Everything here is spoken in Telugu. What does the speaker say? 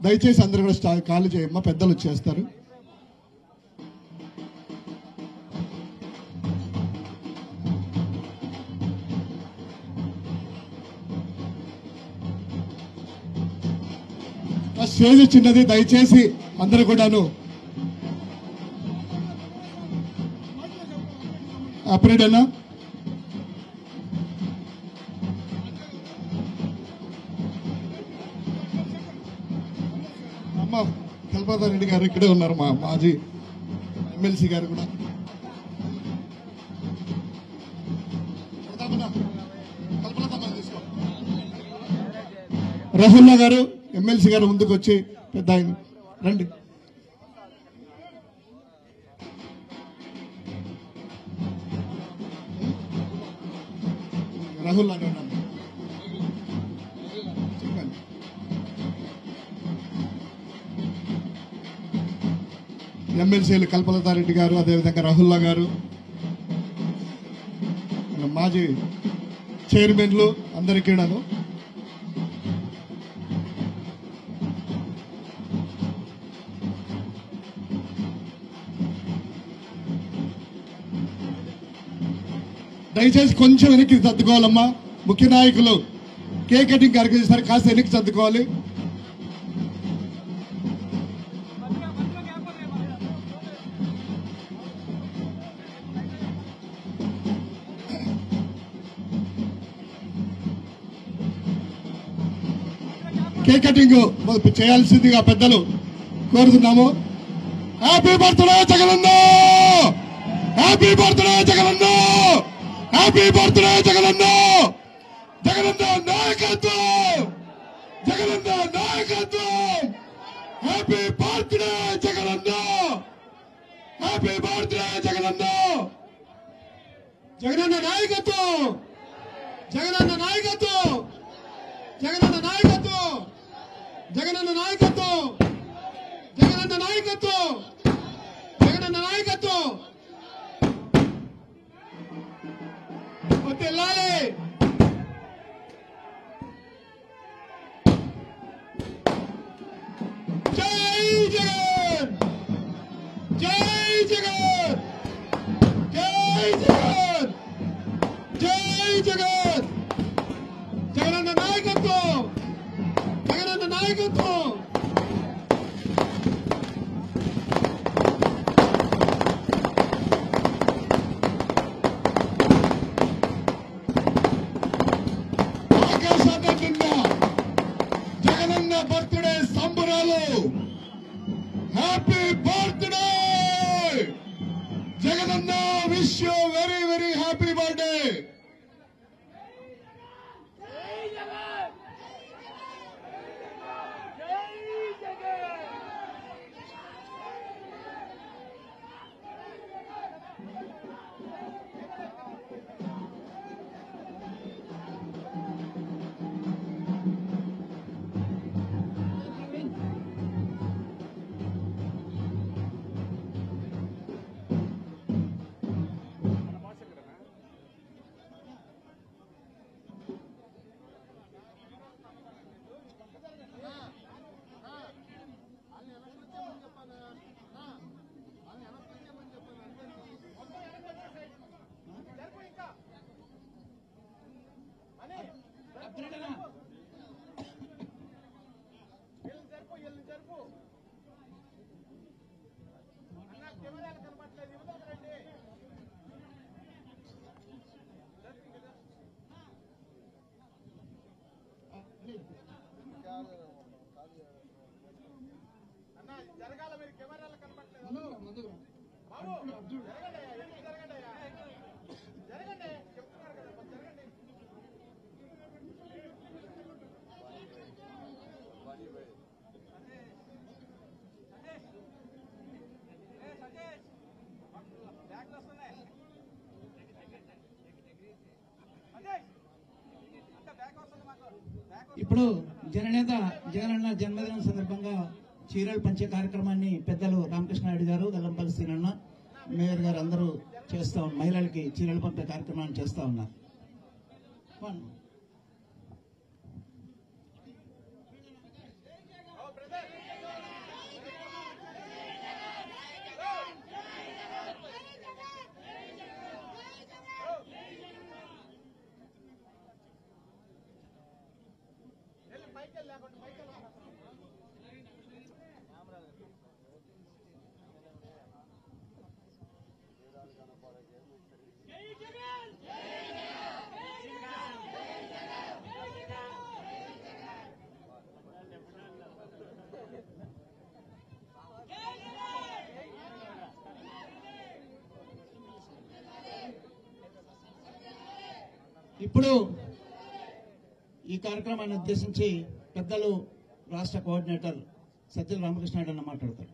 దయచేసి అందరూ కూడా ఖాళీ చేయమ్మా, పెద్దలు వచ్చేస్తారు. స్టేజ్ చిన్నది, దయచేసి అందరూ కూడాను ఆపరేట్ అన్నా అమ్మ కల్పతార్ రెడ్డి గారు ఇక్కడే ఉన్నారు, మా మాజీ ఎమ్మెల్సీ గారు కూడా. రహుల్లా గారు ఎమ్మెల్సీ గారు ముందుకు వచ్చి పెద్ద ఆయన రండి. రాహుల్ అని ఉన్నాను చెప్పండి. ఎమ్మెల్సీలు కల్పలతారెడ్డి గారు, అదేవిధంగా రాహుల్లా గారు, మాజీ చైర్మన్లు అందరికీ దయచేసి కొంచెం వెనక్కి సర్దుకోవాలమ్మా. ముఖ్య నాయకులు కేక్ కటింగ్ కార్యక్రమం చేస్తారు, కాస్త వెనక్కి సర్దుకోవాలి. కేక్ కటింగ్ చేయాల్సిందిగా పెద్దలు కోరుతున్నాము. Happy birthday Jagananna, happy birthday Jagananna, happy birthday Jagananna, Jagananna నాయకత్వం, జగనన్న నాయకత్వం, happy birthday Jagananna, happy birthday Jagananna, Jagananna నాయకత్వం, జగనన్న నాయకత్వం, జగనన్న నాయకత్వం, జగనన్న నాయకత్వం, జగనన్న నాయకత్వం, జగనన్న నాయకత్వం. వెళ్ళాలి. జై జగన్, జై జగన్, జై జగన్, జై జగన్, జగనన్న నాయకత్వం, జగనన్న నాయకత్వం. జగనన్న బర్త్డే సంబరాలు, happy birthday Jagananna, wish you very very happy birthday. జరగాల మీరు కెమెరాలు కనపడలేదు. జరగండి చెప్తున్నారు కదా, జరగండి. ఇప్పుడు జగనన్న జన్మదినం సందర్భంగా చీరలు పంచే కార్యక్రమాన్ని పెద్దలు రామకృష్ణారెడ్డి గారు, గల్లంపల్లి సీనన్న, మేయర్ గారు అందరూ చేస్తా ఉన్నారు. మహిళలకి చీరలు పంపే కార్యక్రమాన్ని చేస్తా ఉన్నారు. ఇప్పుడు ఈ కార్యక్రమాన్ని ఉద్దేశించి పెద్దలు రాష్ట్ర కోఆర్డినేటర్ సజ్జల రామకృష్ణ అన్న మాట్లాడతారు.